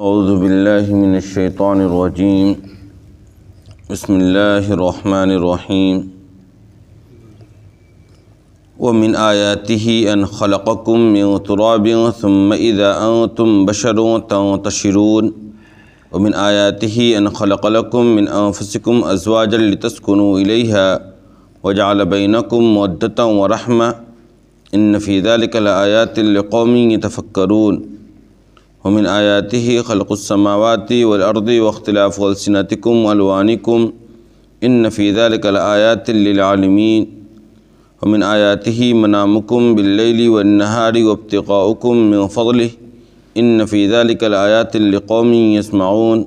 اعوذ باللہ من الشیطان الرجیم بسم اللہ الرحمن الرحیم ومن آیاتہ ان خلقکم من تراب ثم اذا انتم بشر تنتشرون ومن آیاتہ ان خلق لکم من انفسکم ازواجا لتسکنوا الیہا وجعل بینکم مودۃ ورحمۃ ان فی ذلک لآیات لقوم یتفکرون ومن آیاتہ خلق السماوات والارض واختلاف ألسنتکم والوانکم ان فی ذلک لآیات للعالمین ومن آیاتہ منامکم باللیل والنہار وابتغاؤکم من فضلہ ان فی ذلک لآیات لقوم یسمعون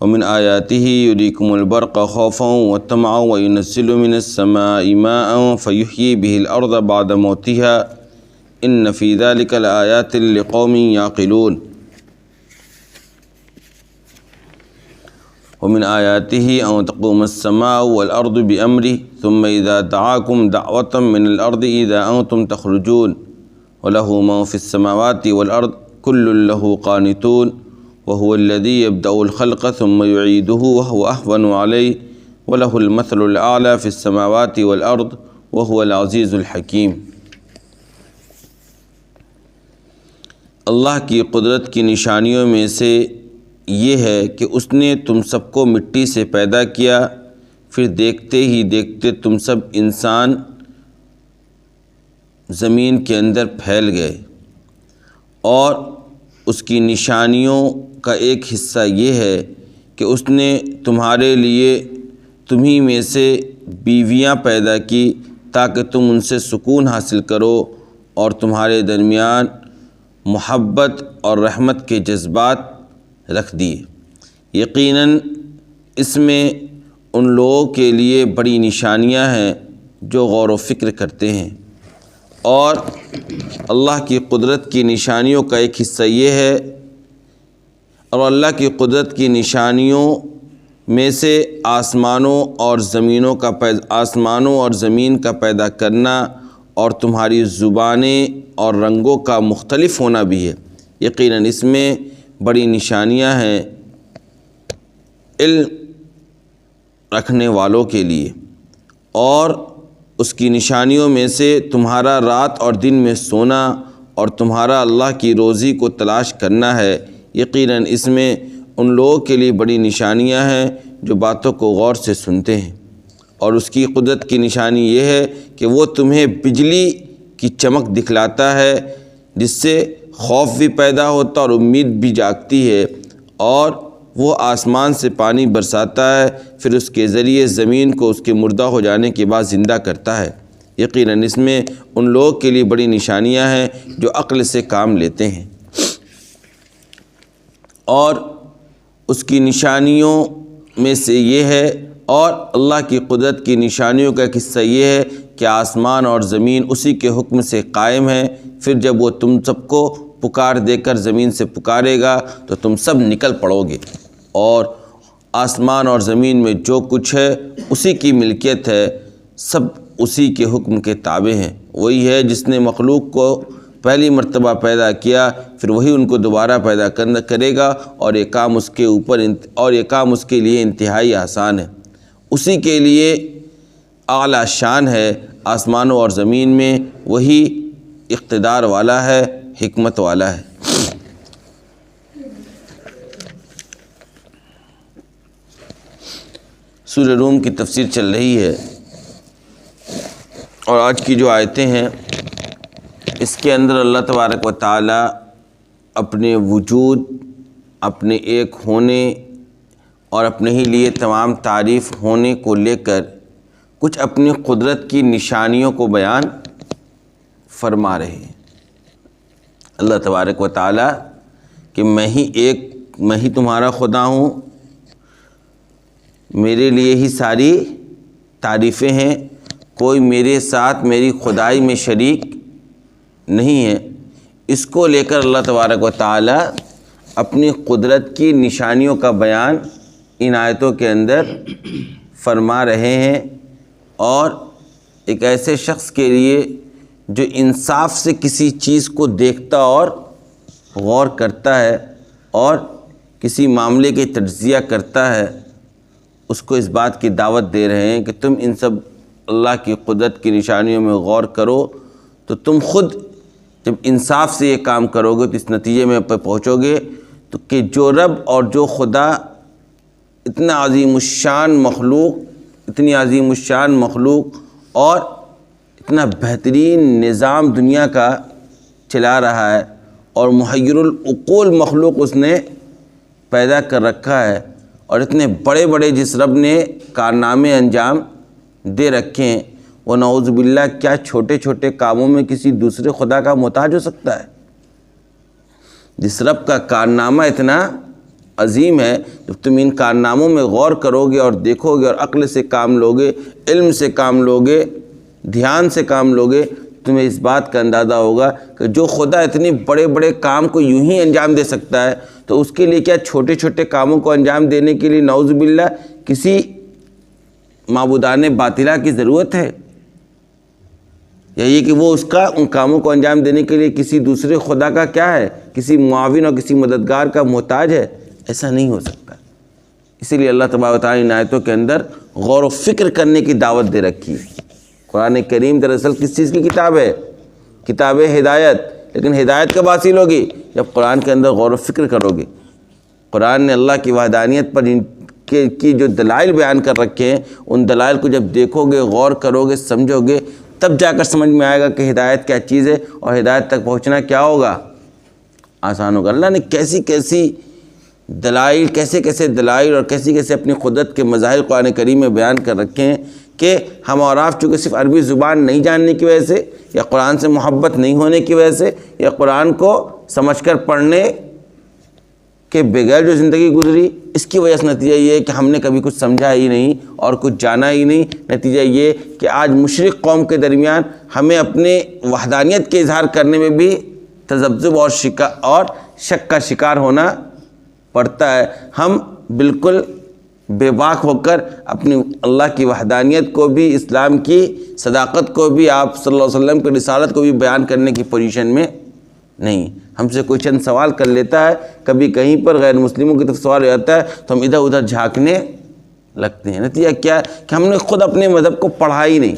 ومن آیاتہ یریکم البرق خوفا وطمعا وینزل من السماء ماء فیحیی به الارض بعد موتها ان فی ذلک لآیات لقوم یعقلون ومن آیاتہ ان تقوم السماء والارض بامرہ ثم اذا دعاکم دعوة من الارض اذا انتم تخرجون وله من في السماوات والارض كل له قانتون وهو الذي يبدأ الخلق ثم يعيده وهو أهون عليه وله المثل الأعلى في السماوات والأرض وهو العزيز الحكيم۔ اللہ کی قدرت کی نشانیوں میں سے یہ ہے کہ اس نے تم سب کو مٹی سے پیدا کیا، پھر دیکھتے ہی دیکھتے تم سب انسان زمین کے اندر پھیل گئے، اور اس کی نشانیوں کا ایک حصہ یہ ہے کہ اس نے تمہارے لیے تمہیں میں سے بیویاں پیدا کی تاکہ تم ان سے سکون حاصل کرو اور تمہارے درمیان محبت اور رحمت کے جذبات رکھ دیے۔ یقیناً اس میں ان لوگوں کے لیے بڑی نشانیاں ہیں جو غور و فکر کرتے ہیں، اور اللہ کی قدرت کی نشانیوں کا ایک حصہ یہ ہے، اور اللہ کی قدرت کی نشانیوں میں سے آسمانوں اور زمین کا پیدا کرنا اور تمہاری زبانیں اور رنگوں کا مختلف ہونا بھی ہے۔ یقیناً اس میں بڑی نشانیاں ہیں علم رکھنے والوں کے لیے، اور اس کی نشانیوں میں سے تمہارا رات اور دن میں سونا اور تمہارا اللہ کی روزی کو تلاش کرنا ہے۔ یقیناً اس میں ان لوگوں کے لیے بڑی نشانیاں ہیں جو باتوں کو غور سے سنتے ہیں، اور اس کی قدرت کی نشانی یہ ہے کہ وہ تمہیں بجلی کی چمک دکھلاتا ہے جس سے خوف بھی پیدا ہوتا اور امید بھی جاگتی ہے، اور وہ آسمان سے پانی برساتا ہے، پھر اس کے ذریعے زمین کو اس کے مردہ ہو جانے کے بعد زندہ کرتا ہے۔ یقیناً اس میں ان لوگوں کے لیے بڑی نشانیاں ہیں جو عقل سے کام لیتے ہیں، اور اس کی نشانیوں میں سے یہ ہے، اور اللہ کی قدرت کی نشانیوں کا ایک حصہ یہ ہے کہ آسمان اور زمین اسی کے حکم سے قائم ہیں۔ پھر جب وہ تم سب کو پکار دے کر زمین سے پکارے گا تو تم سب نکل پڑو گے، اور آسمان اور زمین میں جو کچھ ہے اسی کی ملکیت ہے، سب اسی کے حکم کے تابع ہیں۔ وہی ہے جس نے مخلوق کو پہلی مرتبہ پیدا کیا، پھر وہی ان کو دوبارہ پیدا کرے گا، اور یہ کام اس کے لیے انتہائی آسان ہے۔ اسی کے لیے اعلیٰ شان ہے آسمانوں اور زمین میں، وہی اقتدار والا ہے، حکمت والا ہے۔ سورہ روم کی تفسیر چل رہی ہے، اور آج کی جو آیتیں ہیں اس کے اندر اللہ تبارک و تعالی اپنے وجود، اپنے ایک ہونے اور اپنے ہی لیے تمام تعریف ہونے کو لے کر کچھ اپنی قدرت کی نشانیوں کو بیان فرما رہے ہیں۔ اللہ تبارک و تعالی کہ میں ہی تمہارا خدا ہوں، میرے لیے ہی ساری تعریفیں ہیں، کوئی میرے ساتھ میری خدائی میں شریک نہیں ہے۔ اس کو لے کر اللہ تبارک و تعالی اپنی قدرت کی نشانیوں کا بیان ان آیتوں کے اندر فرما رہے ہیں، اور ایک ایسے شخص کے لیے جو انصاف سے کسی چیز کو دیکھتا اور غور کرتا ہے اور کسی معاملے کے تجزیہ کرتا ہے، اس کو اس بات کی دعوت دے رہے ہیں کہ تم ان سب اللہ کی قدرت کی نشانیوں میں غور کرو، تو تم خود جب انصاف سے یہ کام کرو گے تو اس نتیجے میں پہنچو گے تو کہ جو رب اور جو خدا اتنا عظیم الشان مخلوق، اتنی عظیم الشان مخلوق اور اتنا بہترین نظام دنیا کا چلا رہا ہے اور محیر العقول مخلوق اس نے پیدا کر رکھا ہے، اور اتنے بڑے بڑے جس رب نے کارنامے انجام دے رکھے ہیں، وہ نعوذ باللہ کیا چھوٹے چھوٹے کاموں میں کسی دوسرے خدا کا محتاج ہو سکتا ہے؟ جس رب کا کارنامہ اتنا عظیم ہے، جب تم ان کارناموں میں غور کرو گے اور دیکھو گے اور عقل سے کام لوگے، علم سے کام لوگے، دھیان سے کام لوگے، تمہیں اس بات کا اندازہ ہوگا کہ جو خدا اتنے بڑے بڑے کام کو یوں ہی انجام دے سکتا ہے تو اس کے لیے کیا چھوٹے چھوٹے کاموں کو انجام دینے کے لیے نعوذ باللہ کسی معبودان باطلہ کی ضرورت ہے؟ یا یہ کہ وہ اس کا ان کاموں کو انجام دینے کے لیے کسی دوسرے خدا کا کیا ہے، کسی معاون اور کسی مددگار کا محتاج ہے؟ ایسا نہیں ہو سکتا۔ اسی لیے اللہ تبارک و تعالیٰ ان آیتوں کے اندر غور و فکر کرنے کی دعوت دے رکھی ہے۔ قرآن کریم دراصل کس چیز کی کتاب ہے؟ کتاب ہدایت، لیکن ہدایت کب حاصل ہوگی؟ جب قرآن کے اندر غور و فکر کرو گے۔ قرآن نے اللہ کی وحدانیت پر کی جو دلائل بیان کر رکھے ہیں، ان دلائل کو جب دیکھو گے، غور کرو گے، سمجھو گے، تب جا کر سمجھ میں آئے گا کہ ہدایت کیا چیز ہے اور ہدایت تک پہنچنا کیا ہوگا، آسان ہوگا۔ اللہ نے کیسی کیسی دلائل، کیسے دلائل اور کیسے اپنی قدرت کے مظاہر قرآن کریم میں بیان کر رکھے ہیں کہ ہم اور آپ چونکہ صرف عربی زبان نہیں جاننے کی وجہ سے، یا قرآن سے محبت نہیں ہونے کی وجہ سے، یا قرآن کو سمجھ کر پڑھنے کے بغیر جو زندگی گزری، اس کی وجہ سے نتیجہ یہ ہے کہ ہم نے کبھی کچھ سمجھا ہی نہیں اور کچھ جانا ہی نہیں۔ نتیجہ یہ کہ آج مشرک قوم کے درمیان ہمیں اپنے وحدانیت کے اظہار کرنے میں بھی تذبذب اور شک کا شکار ہونا پڑتا ہے۔ ہم بالکل بے باک ہو کر اپنی اللہ کی وحدانیت کو بھی، اسلام کی صداقت کو بھی، آپ صلی اللہ علیہ وسلم کی رسالت کو بھی بیان کرنے کی پوزیشن میں نہیں۔ ہم سے کوئی چند سوال کر لیتا ہے، کبھی کہیں پر غیر مسلموں کی طرف سوال ہو جاتا ہے تو ہم ادھر ادھر جھانکنے لگتے ہیں۔ نتیجہ کیا ہے کہ ہم نے خود اپنے مذہب کو پڑھا ہی نہیں،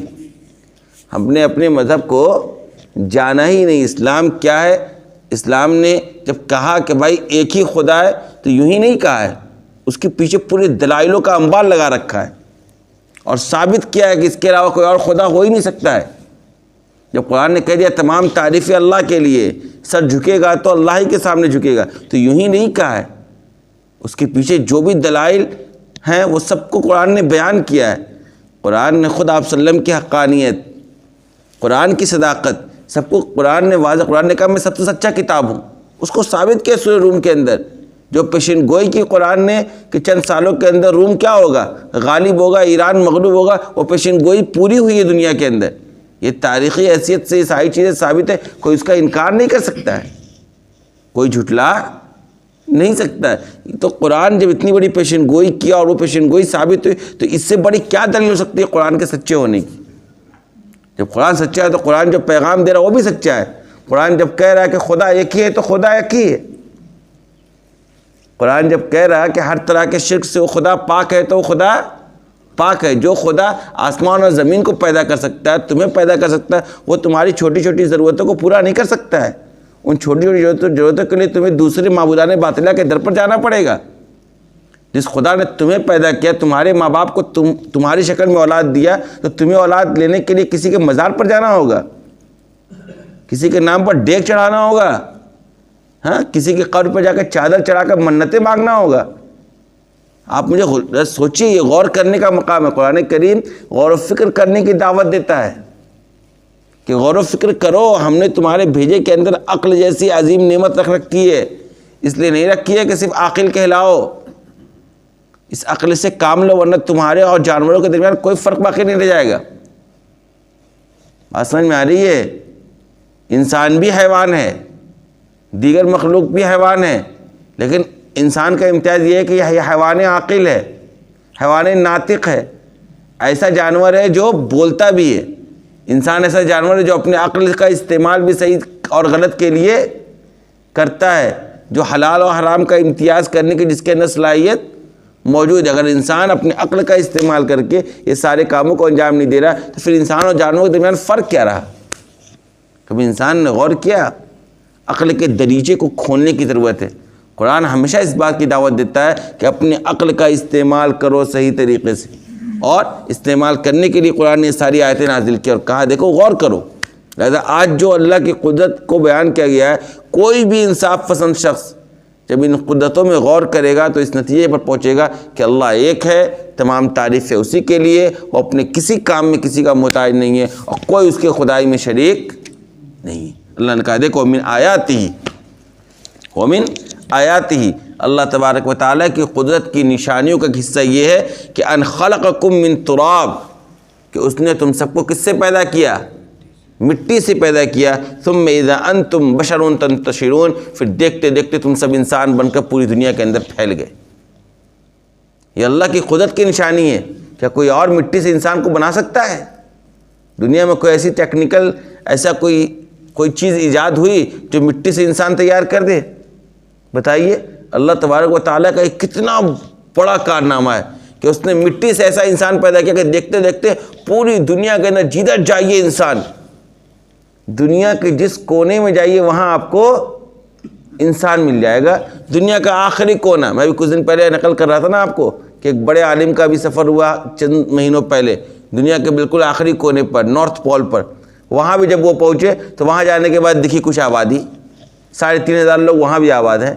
ہم نے اپنے مذہب کو جانا ہی نہیں۔ اسلام کیا ہے؟ اسلام نے جب کہا کہ بھائی ایک ہی خدا ہے تو یوں ہی نہیں کہا ہے، اس کے پیچھے پورے دلائلوں کا انبار لگا رکھا ہے اور ثابت کیا ہے کہ اس کے علاوہ کوئی اور خدا ہو ہی نہیں سکتا ہے۔ جب قرآن نے کہہ دیا تمام تعریفیں اللہ کے لیے، سر جھکے گا تو اللہ ہی کے سامنے جھکے گا، تو یوں ہی نہیں کہا ہے، اس کے پیچھے جو بھی دلائل ہیں وہ سب کو قرآن نے بیان کیا ہے۔ قرآن نے خود آپ صلی اللہ علیہ وسلم کی حقانیت، قرآن کی صداقت سب کو قرآن نے واضح، قرآن نے کہا میں سب سے سچا کتاب ہوں، اس کو ثابت کیا سورہ روم کے اندر، جو پیشن گوئی کی قرآن نے کہ چند سالوں کے اندر روم کیا ہوگا، غالب ہوگا، ایران مغلوب ہوگا، وہ پیشن گوئی پوری ہوئی ہے دنیا کے اندر۔ یہ تاریخی حیثیت سے یہ ساری چیزیں ثابت ہے، کوئی اس کا انکار نہیں کر سکتا ہے، کوئی جھٹلا نہیں سکتا ہے۔ تو قرآن جب اتنی بڑی پیشن گوئی کیا اور وہ پیشن گوئی ثابت ہوئی تو اس سے بڑی کیا دلیل ہو سکتی ہے قرآن کے سچے ہونے کی؟ جب قرآن سچا ہے تو قرآن جو پیغام دے رہا ہے وہ بھی سچا ہے۔ قرآن جب کہہ رہا ہے کہ خدا ایک ہی ہے تو خدا ایک ہی ہے۔ قرآن جب کہہ رہا ہے کہ ہر طرح کے شرک سے وہ خدا پاک ہے تو وہ خدا پاک ہے۔ جو خدا آسمان اور زمین کو پیدا کر سکتا ہے، تمہیں پیدا کر سکتا ہے، وہ تمہاری چھوٹی چھوٹی ضرورتوں کو پورا نہیں کر سکتا ہے۔ ان چھوٹی چھوٹی ضرورتوں کے لیے تمہیں دوسرے معبودان باطلہ کے در پر جانا پڑے گا۔ جس خدا نے تمہیں پیدا کیا، تمہارے ماں باپ کو تمہاری شکل میں اولاد دیا، تو تمہیں اولاد لینے کے لیے کسی کے مزار پر جانا ہوگا، کسی کے نام پر ڈیک چڑھانا ہوگا، ہاں، کسی کے قبر پر جا کر چادر چڑھا کر منتیں مانگنا ہوگا۔ آپ مجھے سوچیے، یہ غور کرنے کا مقام ہے۔ قرآن کریم غور و فکر کرنے کی دعوت دیتا ہے کہ غور و فکر کرو، ہم نے تمہارے بھیجے کے اندر عقل جیسی عظیم نعمت رکھ رکھی ہے، اس لیے نہیں رکھی ہے کہ صرف عاقل کہلاؤ، اس عقل سے کام لو، ورنہ تمہارے اور جانوروں کے درمیان کوئی فرق باقی نہیں رہ جائے گا۔ بات سمجھ میں آ رہی ہے؟ انسان بھی حیوان ہے، دیگر مخلوق بھی حیوان ہے، لیکن انسان کا امتیاز یہ ہے کہ یہ حیوان عاقل ہے، حیوان ناطق ہے، ایسا جانور ہے جو بولتا بھی ہے۔ انسان ایسا جانور ہے جو اپنے عقل کا استعمال بھی صحیح اور غلط کے لیے کرتا ہے، جو حلال و حرام کا امتیاز کرنے کی جس کے اندر صلاحیت موجود ہے. اگر انسان اپنے عقل کا استعمال کر کے یہ سارے کاموں کو انجام نہیں دے رہا تو پھر انسان اور جانوروں کے درمیان فرق کیا رہا؟ کبھی انسان نے غور کیا؟ عقل کے دریچے کو کھولنے کی ضرورت ہے. قرآن ہمیشہ اس بات کی دعوت دیتا ہے کہ اپنے عقل کا استعمال کرو صحیح طریقے سے, اور استعمال کرنے کے لیے قرآن نے ساری آیتیں نازل کی اور کہا دیکھو غور کرو. لہذا آج جو اللہ کی قدرت کو بیان کیا گیا ہے, کوئی بھی انصاف پسند شخص جب ان قدرتوں میں غور کرے گا تو اس نتیجے پر پہنچے گا کہ اللہ ایک ہے, تمام تعریفیں اسی کے لیے, وہ اپنے کسی کام میں کسی کا محتاج نہیں ہے اور کوئی اس کے خدائی میں شریک نہیں. اللہ نے کہا دیکھو من آیاتہ, ومن آیاتہ, اللہ تبارک و تعالیٰ کی قدرت کی نشانیوں کا حصہ یہ ہے کہ ان خلقکم من تراب, کہ اس نے تم سب کو کس سے پیدا کیا؟ مٹی سے پیدا کیا. ثم اذا انتم بشر تنتشرون, پھر دیکھتے دیکھتے تم سب انسان بن کر پوری دنیا کے اندر پھیل گئے. یہ اللہ کی قدرت کی نشانی ہے. کیا کوئی اور مٹی سے انسان کو بنا سکتا ہے؟ دنیا میں کوئی ایسی ٹیکنیکل ایسا کوئی چیز ایجاد ہوئی جو مٹی سے انسان تیار کر دے؟ بتائیے. اللہ تبارک و تعالیٰ کا ایک کتنا بڑا کارنامہ ہے کہ اس نے مٹی سے ایسا انسان پیدا کیا کہ دیکھتے دیکھتے پوری دنیا کے اندر جدھر جائیے انسان, دنیا کے جس کونے میں جائیے وہاں آپ کو انسان مل جائے گا. دنیا کا آخری کونا, میں بھی کچھ دن پہلے نقل کر رہا تھا نا آپ کو کہ ایک بڑے عالم کا بھی سفر ہوا چند مہینوں پہلے, دنیا کے بالکل آخری کونے پر, نارتھ پول پر. وہاں بھی جب وہ پہنچے تو وہاں جانے کے بعد دکھی کچھ آبادی, 3,500 لوگ وہاں بھی آباد ہیں,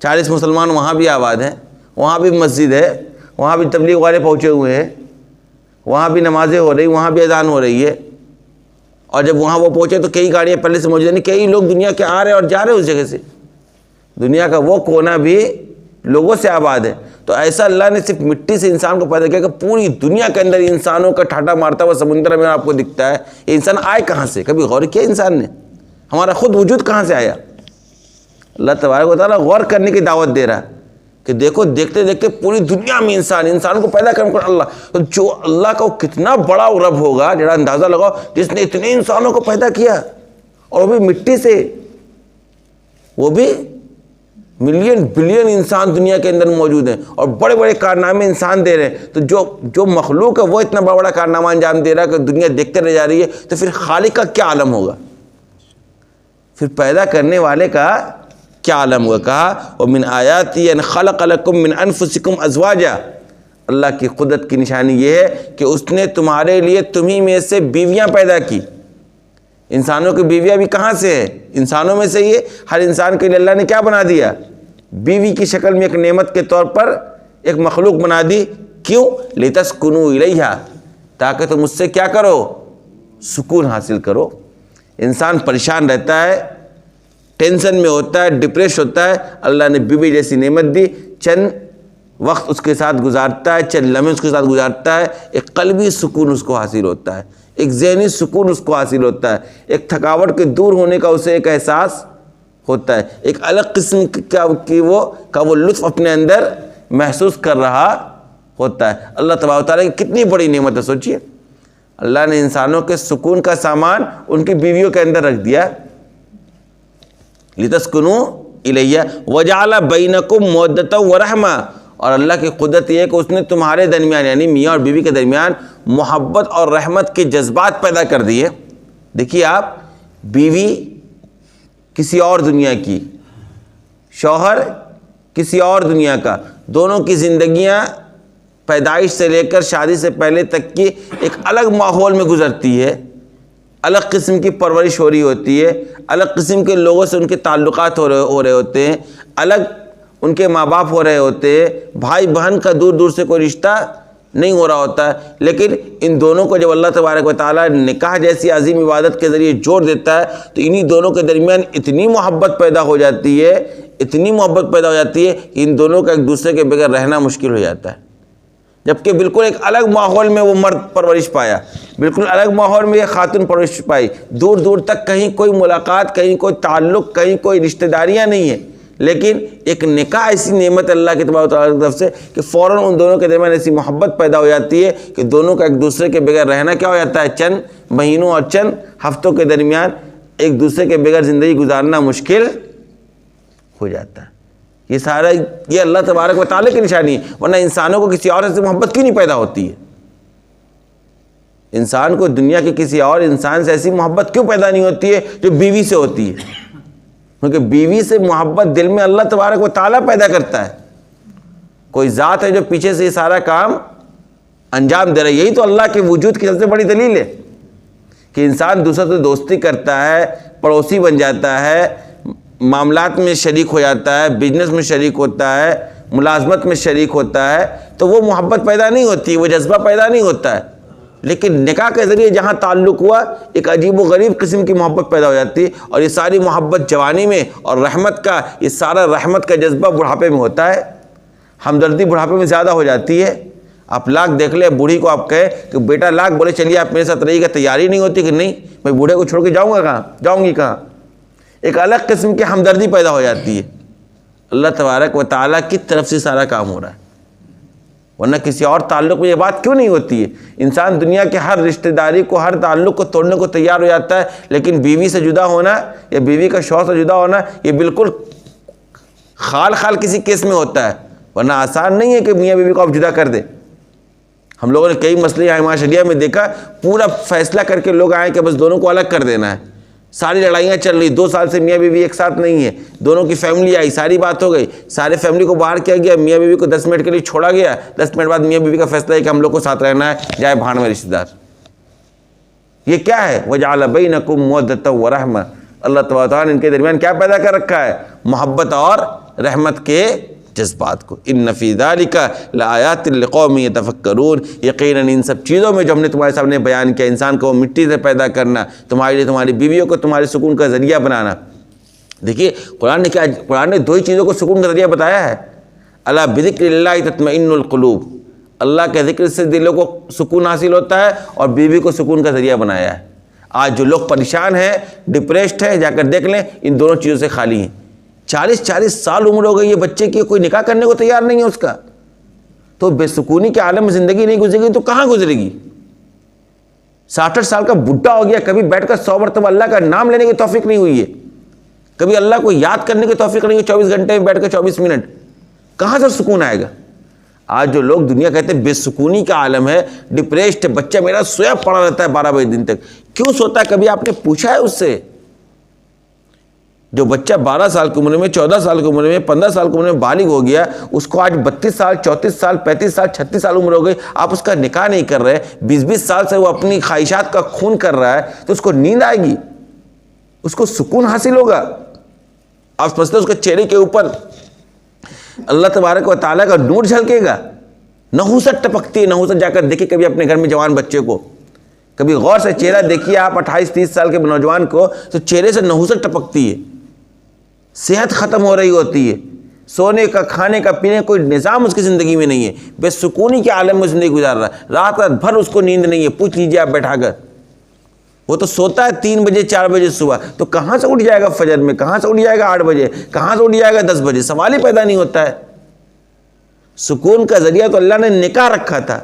40 مسلمان وہاں بھی آباد ہیں, وہاں بھی مسجد ہے, وہاں بھی تبلیغ والے پہنچے ہوئے ہیں, وہاں بھی نمازیں ہو رہی, وہاں بھی اذان ہو رہی ہے. اور جب وہاں وہ پہنچے تو کئی گاڑیاں پہلے سے موجود ہیں, کئی لوگ دنیا کے آ رہے اور جا رہے اس جگہ سے. دنیا کا وہ کونا بھی لوگوں سے آباد ہے. تو ایسا اللہ نے صرف مٹی سے انسان کو پیدا کیا کہ پوری دنیا کے اندر انسانوں کا ٹھاٹا مارتا ہوا سمندر میں آپ کو دکھتا ہے. یہ انسان آئے کہاں سے؟ کبھی غور کیا انسان نے ہمارا خود وجود کہاں سے آیا؟ اللہ تبارک و تعالیٰ غور کرنے کی دعوت دے رہا ہے کہ دیکھو دیکھتے دیکھتے پوری دنیا میں انسان کو پیدا کرنے کو اللہ, تو جو اللہ کا کتنا بڑا رب ہوگا, جڑا اندازہ لگاؤ, جس نے اتنے انسانوں کو پیدا کیا اور وہ بھی مٹی سے, وہ بھی ملین بلین انسان دنیا کے اندر موجود ہیں اور بڑے بڑے کارنامے انسان دے رہے ہیں. تو جو مخلوق ہے وہ اتنا بڑا بڑا کارنامہ انجام دے رہا ہے کہ دنیا دیکھتے رہ جا رہی ہے, تو پھر خالق کا کیا عالم ہوگا, پھر پیدا کرنے والے کا کیا عالم ہوگا. کہا ومن آیاتی ان خلق لکم من انفسکم ازواجا, اللہ کی قدرت کی نشانی یہ ہے کہ اس نے تمہارے لیے تمہیں میں سے بیویاں پیدا کی. انسانوں کی بیویاں بھی کہاں سے ہیں؟ انسانوں میں سے. یہ ہر انسان کے لیے اللہ نے کیا بنا دیا؟ بیوی کی شکل میں ایک نعمت کے طور پر ایک مخلوق بنا دی. کیوں؟ لتسکنوا الیہا, تاکہ تم اس سے کیا کرو؟ سکون حاصل کرو. انسان پریشان رہتا ہے, ٹینشن میں ہوتا ہے, ڈپریش ہوتا ہے. اللہ نے بیوی جیسی نعمت دی, چند وقت اس کے ساتھ گزارتا ہے, چند لمحے اس کے ساتھ گزارتا ہے, ایک قلبی سکون اس کو حاصل ہوتا ہے, ایک ذہنی سکون اس کو حاصل ہوتا ہے, ایک تھکاوٹ کے دور ہونے کا اسے ایک احساس ہوتا ہے, ایک الگ قسم کا وہ لطف اپنے اندر محسوس کر رہا ہوتا ہے. اللہ تبارک و تعالیٰ کی کتنی بڑی نعمت ہے. سوچئے اللہ نے انسانوں کے سکون کا سامان ان کی بیویوں کے اندر رکھ دیا. لتسکنوا الیہ وجعل بینکم مودۃ ورحمہ, اور اللہ کی قدرت یہ ہے کہ اس نے تمہارے درمیان یعنی میاں اور بیوی کے درمیان محبت اور رحمت کے جذبات پیدا کر دیے. دیکھیے آپ, بیوی کسی اور دنیا کی, شوہر کسی اور دنیا کا, دونوں کی زندگیاں پیدائش سے لے کر شادی سے پہلے تک کی ایک الگ ماحول میں گزرتی ہے, الگ قسم کی پرورش ہو رہی ہوتی ہے, الگ قسم کے لوگوں سے ان کے تعلقات ہو رہے ہوتے ہیں, الگ ان کے ماں باپ ہو رہے ہوتے ہیں, بھائی بہن کا دور دور سے کوئی رشتہ نہیں ہو رہا ہوتا ہے. لیکن ان دونوں کو جب اللہ تبارک و تعالیٰ نکاح جیسی عظیم عبادت کے ذریعے جوڑ دیتا ہے تو انہی دونوں کے درمیان اتنی محبت پیدا ہو جاتی ہے, اتنی محبت پیدا ہو جاتی ہے کہ ان دونوں کا ایک دوسرے کے بغیر رہنا مشکل ہو جاتا ہے. جبکہ بالکل ایک الگ ماحول میں وہ مرد پرورش پایا, بالکل الگ ماحول میں یہ خاتون پرورش پائی, دور دور تک کہیں کوئی ملاقات, کہیں کوئی تعلق, کہیں کوئی رشتہ داریاں نہیں ہیں. لیکن ایک نکاح ایسی نعمت اللہ کے تبارک و تعالیٰ کی طرف سے کہ فوراً ان دونوں کے درمیان ایسی محبت پیدا ہو جاتی ہے کہ دونوں کا ایک دوسرے کے بغیر رہنا کیا ہو جاتا ہے, چند مہینوں اور چند ہفتوں کے درمیان ایک دوسرے کے بغیر زندگی گزارنا مشکل ہو جاتا ہے۔ یہ سارا یہ اللہ تبارک و تعالیٰ کی نشانی ہے، ورنہ انسانوں کو کسی اور سے محبت کیوں نہیں پیدا ہوتی ہے؟ انسان کو دنیا کے کسی اور انسان سے ایسی محبت کیوں پیدا نہیں ہوتی ہے جو بیوی سے ہوتی ہے؟ کیونکہ بیوی سے محبت دل میں اللہ تبارک و تعالیٰ پیدا کرتا ہے، کوئی ذات ہے جو پیچھے سے یہ سارا کام انجام دے رہا ہے۔ یہی تو اللہ کے وجود کی سب سے بڑی دلیل ہے کہ انسان دوسروں سے دوستی کرتا ہے، پڑوسی بن جاتا ہے، معاملات میں شریک ہو جاتا ہے، بزنس میں شریک ہوتا ہے، ملازمت میں شریک ہوتا ہے، تو وہ محبت پیدا نہیں ہوتی، وہ جذبہ پیدا نہیں ہوتا ہے۔ لیکن نکاح کے ذریعے جہاں تعلق ہوا، ایک عجیب و غریب قسم کی محبت پیدا ہو جاتی ہے، اور یہ ساری محبت جوانی میں، اور رحمت کا یہ سارا رحمت کا جذبہ بڑھاپے میں ہوتا ہے، ہمدردی بڑھاپے میں زیادہ ہو جاتی ہے۔ آپ لاکھ دیکھ لیں، بوڑھی کو آپ کہیں کہ بیٹا لاکھ بولے چلیے آپ میرے ساتھ رہیے گا، تیاری نہیں ہوتی کہ نہیں میں بوڑھے کو چھوڑ کے جاؤں گا کہاں، جاؤں گی کہاں؟ ایک الگ قسم کی ہمدردی پیدا ہو جاتی ہے۔ اللہ تبارک و تعالیٰ کی طرف سے سارا کام ہو رہا ہے، ورنہ کسی اور تعلق میں یہ بات کیوں نہیں ہوتی ہے؟ انسان دنیا کے ہر رشتہ داری کو، ہر تعلق کو توڑنے کو تیار ہو جاتا ہے، لیکن بیوی سے جدا ہونا یا بیوی کا شوہر سے جدا ہونا یہ بالکل خال کسی کیس میں ہوتا ہے، ورنہ آسان نہیں ہے کہ میاں بیوی کو آپ جدا کر دیں۔ ہم لوگوں نے کئی مسئلے یہاں امام شریعہ میں دیکھا، پورا فیصلہ کر کے لوگ آئے کہ بس دونوں کو الگ کر دینا ہے، ساری لڑائیاں چل رہی، 2 سال سے میاں بیوی ایک ساتھ نہیں ہے، دونوں کی فیملی آئی، ساری بات ہو گئی، سارے فیملی کو باہر کیا گیا، میاں بیوی کو 10 منٹ کے لیے چھوڑا گیا، 10 منٹ بعد میاں بیوی کا فیصلہ ہے کہ ہم لوگ کو ساتھ رہنا ہے، جائے بھاڑ میں رشتہ دار۔ یہ کیا ہے؟ وَجَعَلَ بَيْنَكُمْ مَوَدَّةً وَرَحْمَةً، اللہ تعالیٰ نے ان کے درمیان کیا پیدا کر رکھا ہے؟ محبت اور رحمت کے جذبات کو۔ ان فی ذلک لآیات لقوم یتفکرون، یقیناً ان سب چیزوں میں جو ہم نے تمہارے سامنے بیان کیا، انسان کو مٹی سے پیدا کرنا، تمہارے لیے تمہاری بیویوں کو تمہارے سکون کا ذریعہ بنانا۔ دیکھیے قرآن نے 2 ہی چیزوں کو سکون کا ذریعہ بتایا ہے، الا بذکر اللہ تطمئن القلوب، اللہ کے ذکر سے دلوں کو سکون حاصل ہوتا ہے، اور بیوی کو سکون کا ذریعہ بنایا ہے۔ آج جو لوگ پریشان ہیں، ڈپریسڈ ہیں، جا کر دیکھ لیں، ان دونوں چیزوں سے خالی ہیں۔ 40 سال عمر ہو گئی ہے بچے کی، کوئی نکاح کرنے کو تیار نہیں ہے اس کا، تو بے سکونی کے عالم میں زندگی نہیں گزرے گی تو کہاں گزرے گی؟ 60 سال کا بڈھا ہو گیا، کبھی بیٹھ کر 100 مرتبہ اللہ کا نام لینے کی توفیق نہیں ہوئی ہے، کبھی اللہ کو یاد کرنے کی توفیق نہیں ہوئی، 24 گھنٹے میں بیٹھ کر 24 منٹ، کہاں سے سکون آئے گا؟ آج جو لوگ دنیا کہتے ہیں بے سکونی کا عالم ہے، ڈپریسڈ ہے، بچہ میرا سویا پڑا رہتا ہے 12 بجے دن تک، کیوں سوتا ہے؟ کبھی آپ نے پوچھا ہے اس سے؟ جو بچہ 12 سال کی عمر میں، 14 سال کی عمر میں، 15 سال کی عمر میں بالغ ہو گیا، اس کو آج 32 سال 34 سال 35 سال 36 سال عمر ہو گئی، آپ اس کا نکاح نہیں کر رہے، 20 سال سے وہ اپنی خواہشات کا خون کر رہا ہے، تو اس کو نیند آئے گی؟ اس کو سکون حاصل ہوگا؟ آپ سمجھتے ہیں اس کے چہرے کے اوپر اللہ تبارک و تعالیٰ کا نور جھلکے گا؟ نحوست ٹپکتی ہے، نحوست جا کر دیکھیے کبھی اپنے گھر میں جوان بچے کو، کبھی غور سے چہرہ دیکھیے آپ 28-30 سال کے نوجوان کو، تو چہرے سے نحوست ٹپکتی ہے، صحت ختم ہو رہی ہوتی ہے، سونے کا، کھانے کا، پینے کا کوئی نظام اس کی زندگی میں نہیں ہے، بے سکونی کے عالم میں زندگی گزار رہا ہے، رات بھر اس کو نیند نہیں ہے۔ پوچھ لیجیے آپ بیٹھا کر، وہ تو سوتا ہے 3 بجے 4 بجے صبح، تو کہاں سے اٹھ جائے گا فجر میں؟ کہاں سے اٹھ جائے گا 8 بجے؟ کہاں سے اٹھ جائے گا 10 بجے؟ سوال ہی پیدا نہیں ہوتا ہے۔ سکون کا ذریعہ تو اللہ نے نکاح رکھا تھا،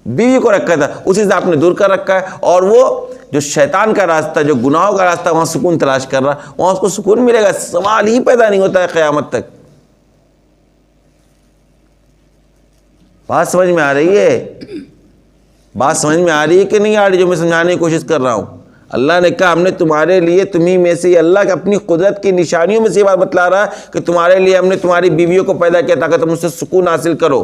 بیوی کو رکھا تھا، اسی سے آپ نے دور کر رکھا ہے، اور وہ جو شیطان کا راستہ، جو گناہوں کا راستہ، وہاں سکون تلاش کر رہا، وہاں اس کو سکون ملے گا؟ سوال ہی پیدا نہیں ہوتا ہے قیامت تک۔ بات سمجھ میں آ رہی ہے؟ بات سمجھ میں آ رہی ہے کہ نہیں آ رہی جو میں سمجھانے کی کوشش کر رہا ہوں؟ اللہ نے کہا ہم نے تمہارے لیے، تمہیں میں سے، اللہ کے اپنی قدرت کی نشانیوں میں سے یہ بات بتلا رہا ہے کہ تمہارے لیے ہم نے تمہاری بیویوں کو پیدا کیا تاکہ تم اس سے سکون حاصل کرو۔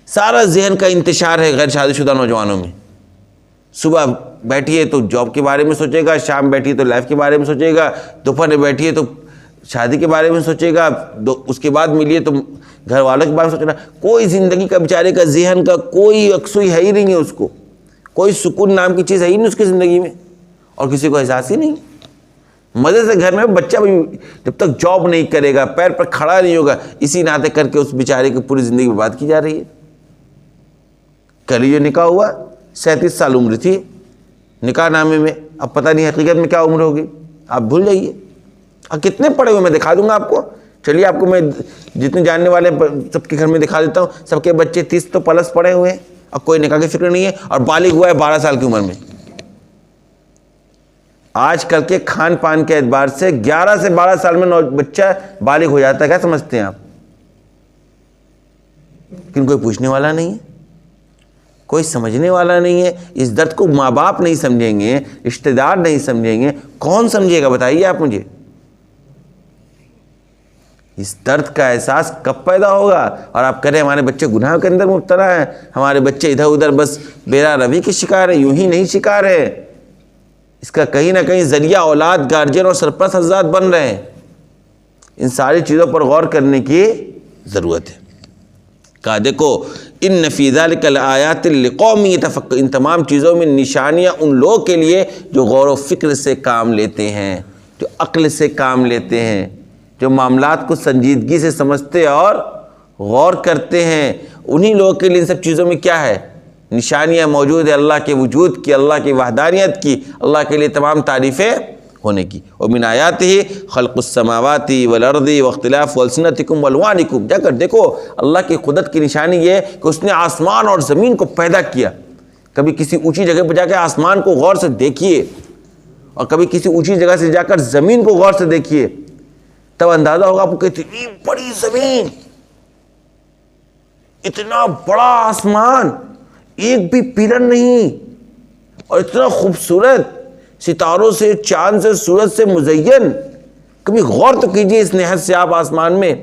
سارا ذہن کا انتشار ہے غیر شادی شدہ نوجوانوں میں، صبح بیٹھیے تو جاب کے بارے میں سوچے گا، شام بیٹھیے تو لائف کے بارے میں سوچے گا، دوپہر میں بیٹھیے تو شادی کے بارے میں سوچے گا، اس کے بعد ملیے تو گھر والوں کے بارے میں سوچنا، کوئی زندگی کا بیچارے کا ذہن کا کوئی یکسوئی ہے ہی نہیں ہے، اس کو کوئی سکون نام کی چیز ہے ہی نہیں اس کی زندگی میں، اور کسی کو احساس ہی نہیں۔ مزے سے گھر میں بچہ بھی جب تک جاب نہیں کرے گا، پیر پر کھڑا نہیں ہوگا، اسی ناطے کر کے اس بیچارے کی پوری زندگی برباد کی جا رہی ہے۔ کل ہی جو نکاح ہوا 37 سال عمر تھی نکاح نامے میں، اب پتہ نہیں حقیقت میں کیا عمر ہوگی، آپ بھول جائیے۔ اب کتنے پڑھے ہوئے میں دکھا دوں گا آپ کو، چلیے آپ کو میں جتنے جاننے والے سب کے گھر میں دکھا دیتا ہوں، سب کے بچے 30 تو پلس پڑھے ہوئے ہیں، اب کوئی نکاح کی فکر نہیں ہے، اور بالغ ہوا ہے 12 سال کی عمر میں۔ آج کل کے کھان پان کے اعتبار سے 11 سے 12 سال میں بچہ بالغ ہو جاتا ہے. کیا سمجھتے ہیں آپ؟ لیکن کوئی پوچھنے والا نہیں ہے, کوئی سمجھنے والا نہیں ہے. اس درد کو ماں باپ نہیں سمجھیں گے, رشتہ دار نہیں سمجھیں گے, کون سمجھے گا بتائیے آپ مجھے؟ اس درد کا احساس کب پیدا ہوگا؟ اور آپ کہہ رہے ہیں ہمارے بچے گناہ کے اندر مبتلا ہیں, ہمارے بچے ادھر ادھر بس بیرا روی کے شکار ہیں. یوں ہی نہیں شکار ہے, اس کا کہیں نہ کہیں ذریعہ اولاد, گارجین اور سرپرست حضرات بن رہے ہیں. ان ساری چیزوں پر غور کرنے کی ضرورت ہے. کہا دیکھو ان فی ذلک لآیات لقوم یتفکرون, ان تمام چیزوں میں نشانیاں ان لوگوں کے لیے جو غور و فکر سے کام لیتے ہیں, جو عقل سے کام لیتے ہیں, جو معاملات کو سنجیدگی سے سمجھتے اور غور کرتے ہیں. انہی لوگوں کے لیے ان سب چیزوں میں کیا ہے؟ نشانیاں موجود ہے اللہ کے وجود کی, اللہ کی وحدانیت کی, اللہ کے لیے تمام تعریفیں ہونے کی. ومن آیاتہ خلق السماوات والارض واختلاف السنتکم والوانکم. جا کر دیکھو اللہ کی قدرت کی نشانی یہ ہے کہ اس نے آسمان اور زمین کو پیدا کیا. کبھی کسی اونچی جگہ پہ جا کے آسمان کو غور سے دیکھیے, اور کبھی کسی اونچی جگہ سے جا کر زمین کو غور سے دیکھیے, تب اندازہ ہوگا آپ کو کہ اتنی بڑی زمین, اتنا بڑا آسمان, ایک بھی پلر نہیں, اور اتنا خوبصورت, ستاروں سے, چاند سے, سورج سے مزین. کبھی غور تو کیجئے اس نہایت سے آپ آسمان میں.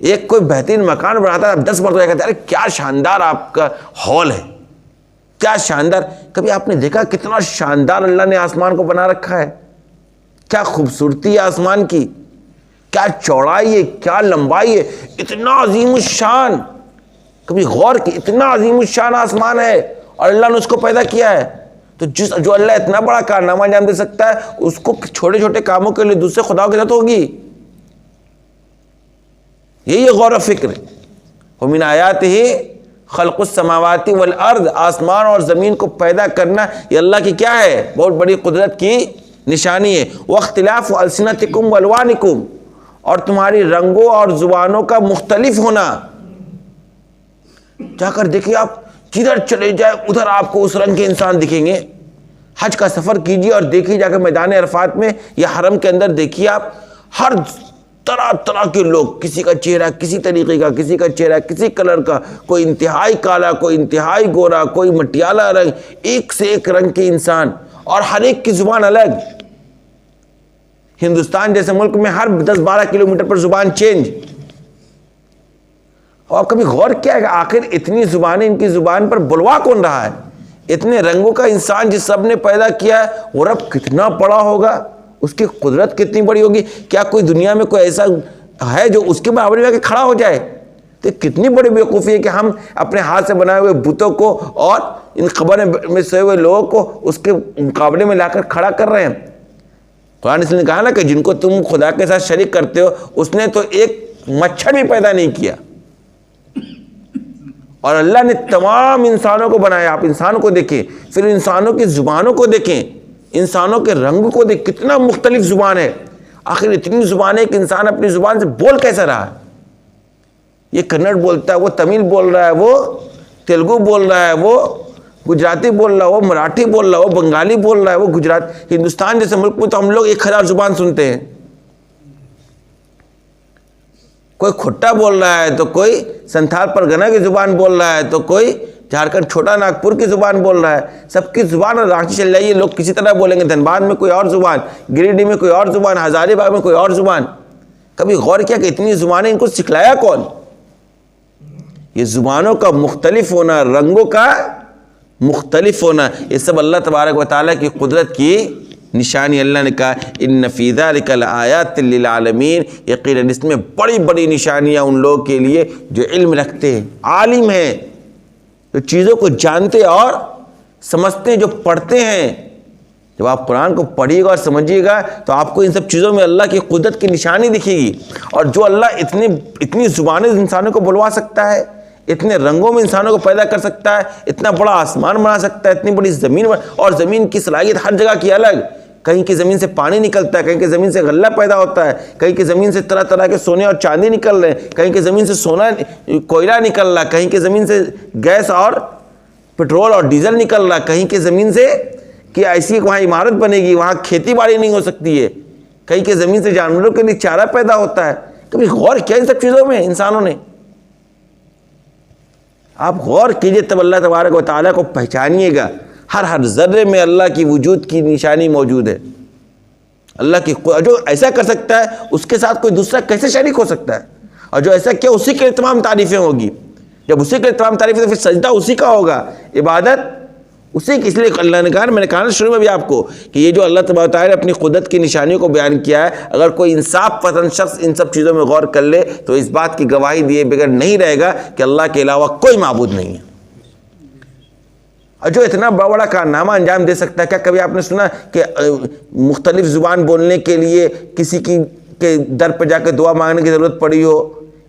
ایک کوئی بہترین مکان بناتا ہے, 10 مرتبہ کہتے ہیں ارے کیا شاندار آپ کا ہال ہے, کیا شاندار. کبھی آپ نے دیکھا کتنا شاندار اللہ نے آسمان کو بنا رکھا ہے؟ کیا خوبصورتی ہے آسمان کی, کیا چوڑائی ہے, کیا لمبائی ہے, اتنا عظیم الشان. کبھی غور کی, اتنا عظیم الشان آسمان ہے اور اللہ نے اس کو پیدا کیا ہے. تو جو اللہ اتنا بڑا کارنامہ انجام دے سکتا ہے, اس کو چھوٹے چھوٹے کاموں کے لیے دوسرے خداؤں کے ساتھ ہوگی. یہی غور و فکر. ومن آیاتہ خلق السماوات والارض, آسمان اور زمین کو پیدا کرنا یہ اللہ کی کیا ہے؟ بہت بڑی قدرت کی نشانی ہے. واختلاف السنتکم والوانکم, اور تمہاری رنگوں اور زبانوں کا مختلف ہونا. جا کر دیکھیے آپ جدھر چلے جائے ادھر آپ کو اس رنگ کے انسان دکھیں گے. حج کا سفر کیجیے اور دیکھیے جا کے میدان عرفات میں یا حرم کے اندر دیکھیے آپ, ہر طرح طرح کے لوگ, کسی کا چہرہ کسی طریقے کا, کسی کا چہرہ کسی کلر کا, کوئی انتہائی کالا, کوئی انتہائی گورا, کوئی مٹیالہ رنگ, ایک سے ایک رنگ کے انسان, اور ہر ایک کی زبان الگ. ہندوستان جیسے ملک میں ہر 10-12 کلومیٹر پر زبان چینج. اور کبھی غور کیا ہے کہ آخر اتنی زبانیں, ان کی زبان پر بلوا کون رہا ہے؟ اتنے رنگوں کا انسان جس رب نے پیدا کیا ہے, وہ رب کتنا بڑا ہوگا, اس کی قدرت کتنی بڑی ہوگی. کیا کوئی دنیا میں کوئی ایسا ہے جو اس کے برابر میں کھڑا ہو جائے؟ تو کتنی بڑی بیوقوفی ہے کہ ہم اپنے ہاتھ سے بنائے ہوئے بتوں کو اور ان قبر میں سوئے ہوئے لوگوں کو اس کے مقابلے میں لا کر کھڑا کر رہے ہیں. قرآن اس نے کہا نا کہ جن کو تم خدا کے ساتھ شریک کرتے ہو, اس نے تو ایک مچھر بھی پیدا نہیں کیا, اور اللہ نے تمام انسانوں کو بنایا. آپ انسانوں کو دیکھیں, پھر انسانوں کی زبانوں کو دیکھیں, انسانوں کے رنگ کو دیکھ, کتنا مختلف زبان ہے. آخر اتنی زبان ہے کہ انسان اپنی زبان سے بول کیسا رہا ہے؟ یہ کنڑ بولتا ہے, وہ تمل بول رہا ہے, وہ تیلگو بول رہا ہے, وہ گجراتی بول رہا ہے, وہ مراٹھی بول رہا ہے, وہ بنگالی بول رہا ہے, وہ گجرات. ہندوستان جیسے ملک میں تو ہم لوگ 1000 زبان سنتے ہیں. کوئی کھٹا بول رہا ہے, تو کوئی سنتھال پرگنہ کی زبان بول رہا ہے, تو کوئی جھارکھنڈ چھوٹا ناگپور کی زبان بول رہا ہے. سب کی زبان اور رانچی چل جائیے, لوگ کسی طرح بولیں گے. دھنباد میں کوئی اور زبان, گریڈی میں کوئی اور زبان, ہزاری باغ میں کوئی اور زبان. کبھی غور کیا کہ اتنی زبانیں ان کو سکھلایا کون؟ یہ زبانوں کا مختلف ہونا, رنگوں کا مختلف ہونا, یہ سب اللہ تبارک و تعالیٰ کی قدرت کی نشانی. اللہ نے کہا ان فی ذلک لآیات للعالمین, یقیناً اس میں بڑی بڑی نشانیاں ان لوگوں کے لیے جو علم رکھتے ہیں, عالم ہیں, جو چیزوں کو جانتے اور سمجھتے ہیں, جو پڑھتے ہیں. جب آپ قرآن کو پڑھیے گا اور سمجھیے گا تو آپ کو ان سب چیزوں میں اللہ کی قدرت کی نشانی دکھے گی. اور جو اللہ اتنی زبانیں انسانوں کو بلوا سکتا ہے, اتنے رنگوں میں انسانوں کو پیدا کر سکتا ہے, اتنا بڑا آسمان بنا سکتا ہے, اتنی بڑی زمین, اور زمین کی صلاحیت ہر جگہ کی الگ. کہیں کی زمین سے پانی نکلتا ہے, کہیں کی زمین سے غلہ پیدا ہوتا ہے, کہیں کی زمین سے طرح طرح کے سونے اور چاندی نکل رہے ہیں, کہیں کی زمین سے سونا کوئلہ نکل رہا, کہیں کی زمین سے گیس اور پٹرول اور ڈیزل نکل رہا, کہیں کی زمین سے کہ ایسی وہاں عمارت بنے گی، وہاں کھیتی باڑی نہیں ہو سکتی ہے، کہیں کہ زمین سے جانوروں کے لیے چارہ پیدا ہوتا ہے؟ کبھی غور کیا ان سب چیزوں میں انسانوں نے؟ آپ غور کیجئے تب اللہ تبارک و تعالیٰ کو پہچانیے گا۔ ہر ذرے میں اللہ کی وجود کی نشانی موجود ہے۔ اللہ کی جو ایسا کر سکتا ہے اس کے ساتھ کوئی دوسرا کیسے شریک ہو سکتا ہے؟ اور جو ایسا کیا اسی کے لیے تمام تعریفیں ہوگی۔ جب اسی کے لیے تمام تعریفیں تو پھر سجدہ اسی کا ہوگا، عبادت اسی کی۔ اس لیے اللہ نے کہا، میں نے کہا شروع میں بھی آپ کو، کہ یہ جو اللہ تبارک و تعالیٰ نے اپنی قدرت کی نشانیوں کو بیان کیا ہے، اگر کوئی انصاف پسند شخص ان سب چیزوں میں غور کر لے تو اس بات کی گواہی دیے بغیر نہیں رہے گا کہ اللہ کے علاوہ کوئی معبود نہیں ہے۔ اور جو اتنا بڑا کارنامہ انجام دے سکتا ہے، کیا کبھی آپ نے سنا کہ مختلف زبان بولنے کے لیے کسی کی کے در پہ جا کے دعا مانگنے کی ضرورت پڑی ہو،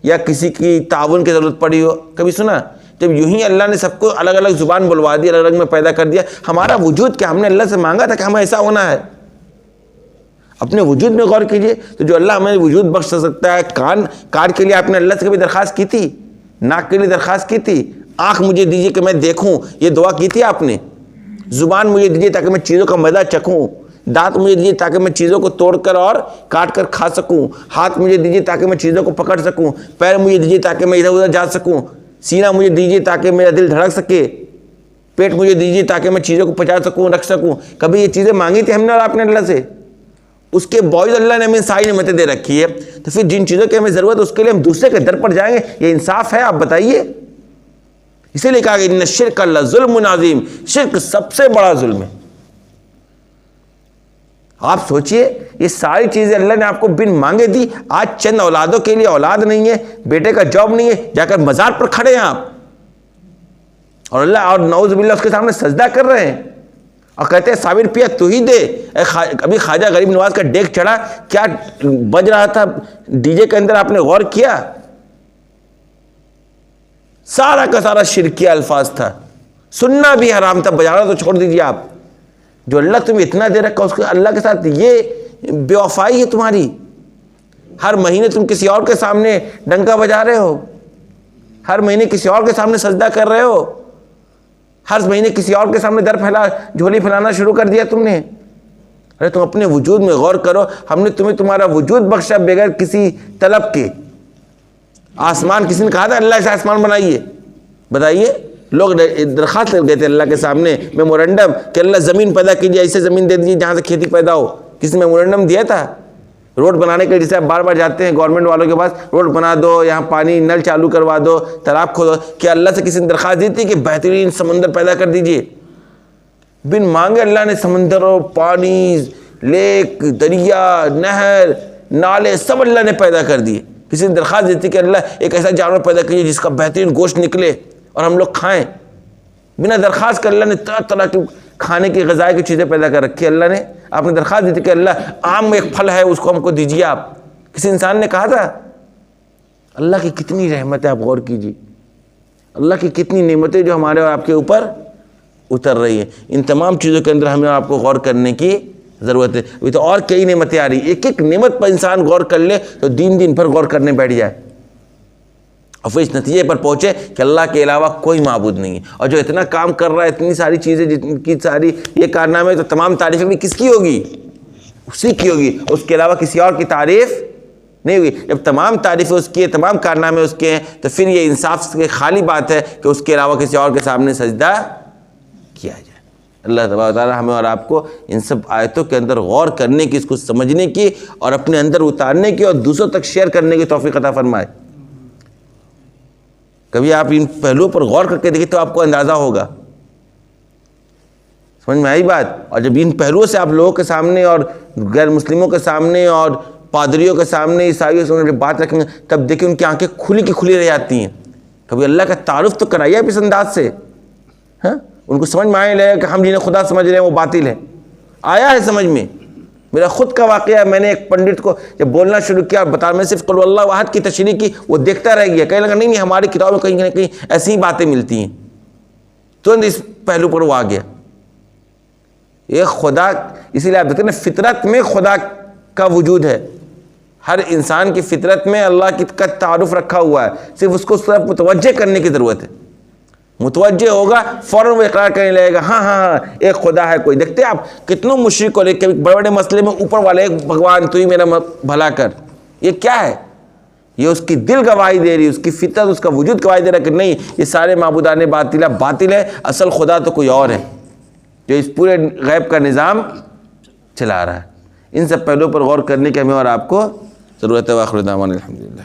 یا کسی کی تعاون کی ضرورت پڑی ہو؟ کبھی سنا؟ جب یوں ہی اللہ نے سب کو الگ الگ زبان بلوا دی، الگ الگ میں پیدا کر دیا، ہمارا وجود کیا ہم نے اللہ سے مانگا تھا کہ ہمیں ایسا ہونا ہے؟ اپنے وجود میں غور کیجئے تو جو اللہ ہمیں وجود بخش سکتا ہے، کان کے لیے آپ نے اللہ سے کبھی درخواست کی تھی؟ ناک کے لیے درخواست کی تھی؟ آنکھ مجھے دیجیے کہ میں دیکھوں، یہ دعا کی تھی آپ نے؟ زبان مجھے دیجیے تاکہ میں چیزوں کا مزہ چکھوں، دانت مجھے دیجیے تاکہ میں چیزوں کو توڑ کر اور کاٹ کر کھا سکوں، ہاتھ مجھے دیجیے تاکہ میں چیزوں کو پکڑ سکوں، پیر مجھے دیجیے تاکہ میں ادھر ادھر جا سکوں، سینہ مجھے دیجیے تاکہ میرا دل دھڑک سکے، پیٹ مجھے دیجیے تاکہ میں چیزوں کو پچا سکوں، رکھ سکوں۔ کبھی یہ چیزیں مانگی تھی ہم نے اور آپ نے اللہ سے؟ اس کے باوجود اللہ نے ہمیں ساری نعمتیں دے رکھی ہے، تو پھر جن چیزوں کی ہمیں ضرورت ہے اس کے لیے ہم دوسرے کے در پر جائیں گے؟ یہ انصاف ہے؟ آپ بتائیے۔ اسی لیے کہا کہ ان الشرک لظلم عظیم، شرک سب سے بڑا ظلم ہے۔ آپ سوچئے، یہ ساری چیزیں اللہ نے آپ کو بن مانگے دی، آج چند اولادوں کے لیے اولاد نہیں ہے، بیٹے کا جاب نہیں ہے، جا کر مزار پر کھڑے ہیں آپ، اور اللہ اور نعوذ باللہ اس کے سامنے سجدہ کر رہے ہیں، اور کہتے ہیں صابر پیا تو ہی دے۔ ابھی خواجہ غریب نواز کا ڈیک چڑھا، کیا بج رہا تھا ڈی جے کے اندر، آپ نے غور کیا؟ سارا کا سارا شرکیہ الفاظ تھا، سننا بھی حرام تھا، بجانا تو چھوڑ دیجیے آپ۔ جو اللہ تمہیں اتنا دے رکھا اس کے اللہ کے ساتھ یہ بے وفائی ہے تمہاری۔ ہر مہینے تم کسی اور کے سامنے ڈنکا بجا رہے ہو، ہر مہینے کسی اور کے سامنے سجدہ کر رہے ہو، ہر مہینے کسی اور کے سامنے جھولی پھیلانا شروع کر دیا تم نے۔ ارے تم اپنے وجود میں غور کرو، ہم نے تمہیں تمہارا وجود بخشا بغیر کسی طلب کے۔ آسمان کسی نے کہا تھا اللہ سے آسمان بنائیے؟ بتائیے، لوگ درخواست کر گئے تھے اللہ کے سامنے میمورنڈم کہ اللہ زمین پیدا کیجیے، ایسے زمین دے دیجیے جہاں سے کھیتی پیدا ہو۔ کسی نے میمورنڈم دیا تھا؟ روڈ بنانے کے لیے جیسے آپ بار بار جاتے ہیں گورنمنٹ والوں کے پاس، روڈ بنا دو، یہاں پانی نل چالو کروا دو، تالاب کھودو، کیا اللہ سے کسی نے درخواست دی تھی کہ بہترین سمندر پیدا کر دیجیے؟ بن مانگے اللہ نے سمندروں، پانی، لیک، دریا، نہر، نالے سب اللہ نے پیدا کر دیے۔ کسی نے درخواست دی تھی کہ اللہ ایک ایسا جانور پیدا کیجیے جس کا بہترین گوشت نکلے اور ہم لوگ کھائیں؟ بنا درخواست کر اللہ نے طرح طرح کی کھانے کی غذائی کی چیزیں پیدا کر رکھی اللہ نے۔ آپ نے درخواست دی تھی کہ اللہ آم ایک پھل ہے اس کو ہم کو دیجیے آپ، کسی انسان نے کہا تھا؟ اللہ کی کتنی رحمت ہے، آپ غور کیجیے، اللہ کی کتنی نعمتیں جو ہمارے اور آپ کے اوپر اتر رہی ہیں۔ ان تمام چیزوں کے اندر ہمیں اور آپ کو غور کرنے کی ضرورت ہے۔ ابھی تو اور کئی نعمتیں آ رہی ہیں، ایک ایک نعمت پر انسان غور کر لے تو دن بھر غور کرنے بیٹھ جائے، اور پھر اس نتیجے پر پہنچے کہ اللہ کے علاوہ کوئی معبود نہیں ہے۔ اور جو اتنا کام کر رہا ہے، اتنی ساری چیزیں، جن کی ساری یہ کارنامے، تو تمام تعریفیں بھی کس کی ہوگی؟ اسی کی ہوگی، اس کے علاوہ کسی اور کی تعریف نہیں ہوگی۔ جب تمام تعریفیں اس کی ہیں، تمام کارنامے اس کے ہیں، تو پھر یہ انصاف سے خالی بات ہے کہ اس کے علاوہ کسی اور کے سامنے سجدہ کیا جائے۔ اللہ تبارک و تعالیٰ ہمیں اور آپ کو ان سب آیتوں کے اندر غور کرنے کی، اس کو سمجھنے کی اور اپنے اندر اتارنے کی اور دوسروں تک شیئر کرنے کی توفیق عطا فرمائے۔ کبھی آپ ان پہلوؤں پر غور کر کے دیکھیں تو آپ کو اندازہ ہوگا، سمجھ میں آئی بات؟ اور جب ان پہلوؤں سے آپ لوگوں کے سامنے اور غیر مسلموں کے سامنے اور پادریوں کے سامنے، عیسائیوں سے جب بات رکھیں گے، تب دیکھیں ان کی آنکھیں کھلی کی کھلی رہ جاتی ہیں۔ کبھی اللہ کا تعارف تو کرائیے آپ اس انداز سے، ہاں؟ ان کو سمجھ میں آنے لگے کہ ہم جنہیں خدا سمجھ رہے ہیں وہ باطل ہے، آیا ہے سمجھ میں؟ میرا خود کا واقعہ ہے، میں نے ایک پنڈت کو جب بولنا شروع کیا اور بتا میں صرف قل اللہ احد کی تشریح کی، وہ دیکھتا رہ گیا، کہنے لگا نہیں ہماری کتابوں میں کہیں نہ کہیں ایسی ہی باتیں ملتی ہیں۔ ترنت اس پہلو پر وہ آ گیا، یہ خدا، اسی لیے آپ دیکھتے ہیں فطرت میں خدا کا وجود ہے، ہر انسان کی فطرت میں اللہ کا تعارف رکھا ہوا ہے، صرف اس کو اس طرف متوجہ کرنے کی ضرورت ہے۔ متوجہ ہوگا فوراً وہ اقرار کرنے لگے گا ہاں ہاں ہاں ایک خدا ہے کوئی. دیکھتے آپ کتنوں مشرک کو لے کے بڑے بڑے مسئلے میں اوپر والے ایک بھگوان تو ہی میرا بھلا کر. یہ کیا ہے؟ یہ اس کی دل گواہی دے رہی، اس کی فطرت، اس کا وجود گواہی دے رہا کہ نہیں یہ سارے معبودان باطل ہے، اصل خدا تو کوئی اور ہے جو اس پورے غیب کا نظام چلا رہا ہے. ان سب پہلوؤں پر غور کرنے کی ہمیں اور آپ کو ضرورت ہے. وآخر دعوانا الحمدللہ.